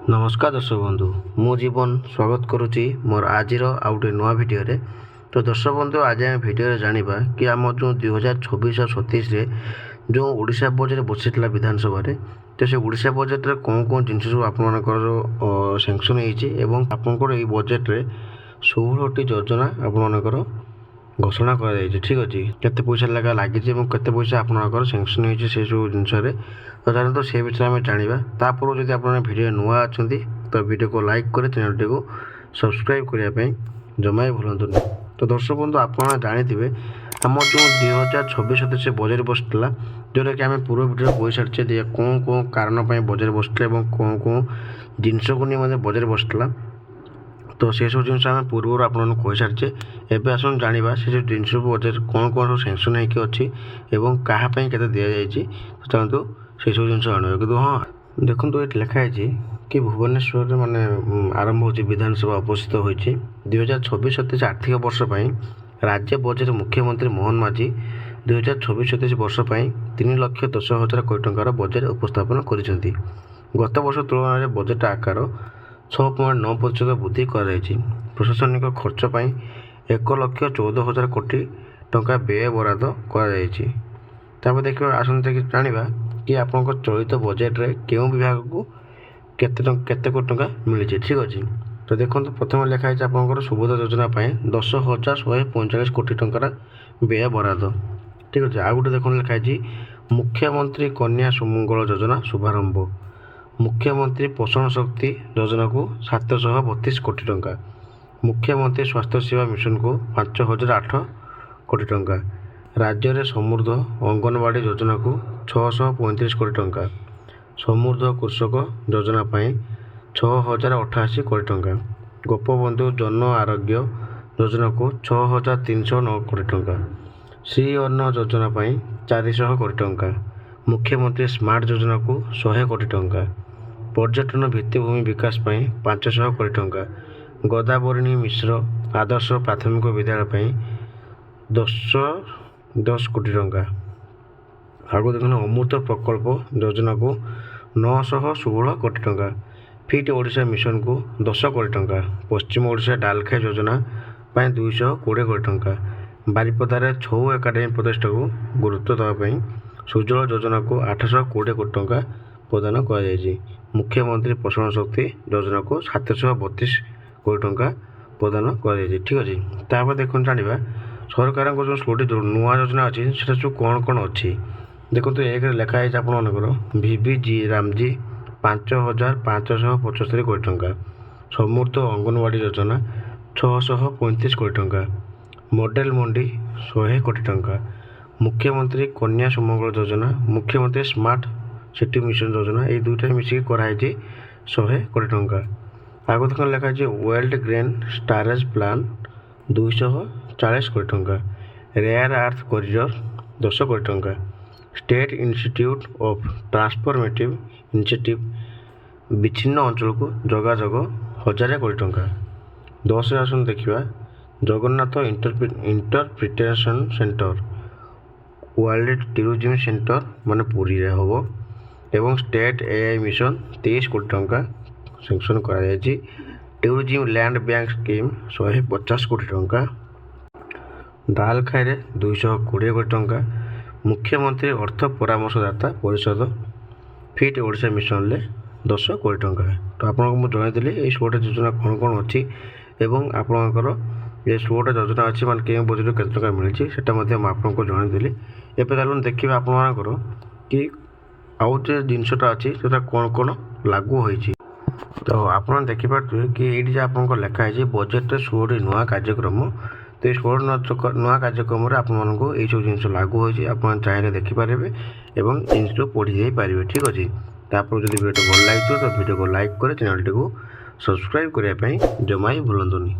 नमस्कार दर्शक बंधु मु जीवन स्वागत करुच्ची मोर आज आउ गए नुआ भिडियो तो दर्शक बंधु आज आम भिडियो जाना कि आम जो 2026 और 27 जो ओडिशा बजेट बसला विधानसभा तो से ओडिशा बजेट रे कौन कौन जिन सब आपर सैंक्शन होकर ये बजेट रे 16टी योजना आपर घोषणा कर ठीक अच्छे केते पैसा लगा लगी केते पैसा आपंकर सैंक्शन होती से सब जिनस तो चलो तो से विषय में जाना तापर जब आप भिडियो नुआ अच्छा तो वीडियो को लाइक कर चैनल टी को सब्सक्राइब करने जमा ही भूलु तो दर्शक बंधु आप जानी आम जो 2026 बजेट बसला जोटा कि आम पूर्व भिडियो कही सारी कौन कौन कारण बजेट बसला कौन कौन जिनस को नहीं बजेट बसला तो से सब जिन आम पूर्व आपको सारी एवं आस जाना से जो जिन बजेट कौन कौन सब सैंक्शन होती क्या दि जाए तो चलते से सब जिन जाना कि हाँ देखो ये लिखाई कि भुवनेश्वर माने आरंभ हो विधानसभा उपस्थित होती 2026-27 आर्थिक वर्ष राज्य बजेट मुख्यमंत्री मोहन माझी 2026-27 वर्ष 3,10,000 कोटी टंकार बजेट उपस्थापन कर गत वर्ष तुलन में बजेट आकार 6.9% वृद्धि कर प्रशासनिक खर्च 1,14,000 कोटी टंका व्यय बराद कर देखिए आसंता जाना कि आपंकर चलित बजेट रे क्यों विभाग को केते कोटी टंका मिली ठीक अच्छे तो देखो प्रथम लिखाई आपंकर सुभोदय योजना 10,145 कोटी टंकार व्यय बराद ठीक अच्छे आउ गए देखो लिखाई मुख्यमंत्री कन्या सुमंगल योजना शुभारंभ मुख्यमंत्री पोषण शक्ति योजना को 732 कोटी टंका मुख्यमंत्री स्वास्थ्य सेवा मिशन को 5,008 कोटी टंका राज्य में समृद्ध अंगनवाड़ी योजना को 635 कोटी टंका समृद्ध कृषक योजना 6,088 कोटी टंका गोपबंधु जन आरोग्य योजना को 6,309 कोटी टंका श्री अन्न योजना 400 कोटी टंका मुख्यमंत्री स्मार्ट योजना को 100 कोटी टंका पर्यटन भित्तिभूमि विकास 500 कोटी टंका गोदावरिणी मिश्र आदर्श प्राथमिक विद्यालय 10 कोटी टंका आगे देखो अमृत प्रकल्प योजना को 916 कोटी टंका फिट ओडिशा मिशन को 10 कोटी टंका पश्चिम ओडिशा डालखा योजना 220 कोटी टंका बारिपदार छौ एकाडेमी प्रतिष्ठा को गुरुत्व देवाई सुजल योजना को 820 कोटी टंका प्रदान कर मुख्यमंत्री पोषण शक्ति योजना को 732 कोटी टंका प्रदान कर ठीक अच्छे तापर देखो जाना सरकार जो 16टी नुआ योजना अच्छी से सब कौन कौन अच्छी देखो तो एक लिखाई आपंकर VVG रामजी 5,575 कोटी टंका समृद्ध अंगनवाड़ी योजना 635 कोटी टंका मॉडल मंडी 100 कोटी टंका मुख्यमंत्री कन्या सुमंगल योजना मुख्यमंत्री स्मार्ट सिटी मिशन योजना ये दुईटा मिसिक कराई 100 कोटी टंका आगे देखो लिखाई वर्ल्ड ग्रेन स्टोरेज प्लान 240 कोटी टंका रेयर अर्थ कॉरिडोर 10 कोटी टंका state institute of transformative initiative विच्छिन्न अंचल को जोगाजोग 1,000 कोटी टंका 10 आसन देखा Jagannath interpretation centre world tourism centre माने पुरी रे होबो एवं स्टेट AI मिशन 23 कोटी टंका सैंक्शन कर टूरिज्म लैंड बैंक स्कीम 150 कोटी टंका डालखाई 220 कोटी टंका मुख्यमंत्री अर्थ परामर्शदाता परिषद फिट ओडिशा मिशन ले 10 कोटी टंका तो आपको मुझे जनईली ये 16टा योजना कौन कौन अच्छी एवं आपंकर ये 16टा योजना अच्छी माने के बजेट के टका मिली आपको जनईली एवं चलो देखिए आपर कि आउ जो जिनसटा अच्छी से कौन कौन लागू होती तो आप देखिपे कि ये आप लिखाई बजेट 16टी नुआ कार्यक्रम तो ये 16 नुआ कार्यक्रम आपको ये सब जिन लागू होती आप चाहिए देखिपारे और जिन पढ़ी जाई पारे ठीक अच्छे तापर जब वीडियो भल लगे तो वीडियो को लाइक कर चैनल टी को सब्सक्राइब करने जमा ही भूलुनी।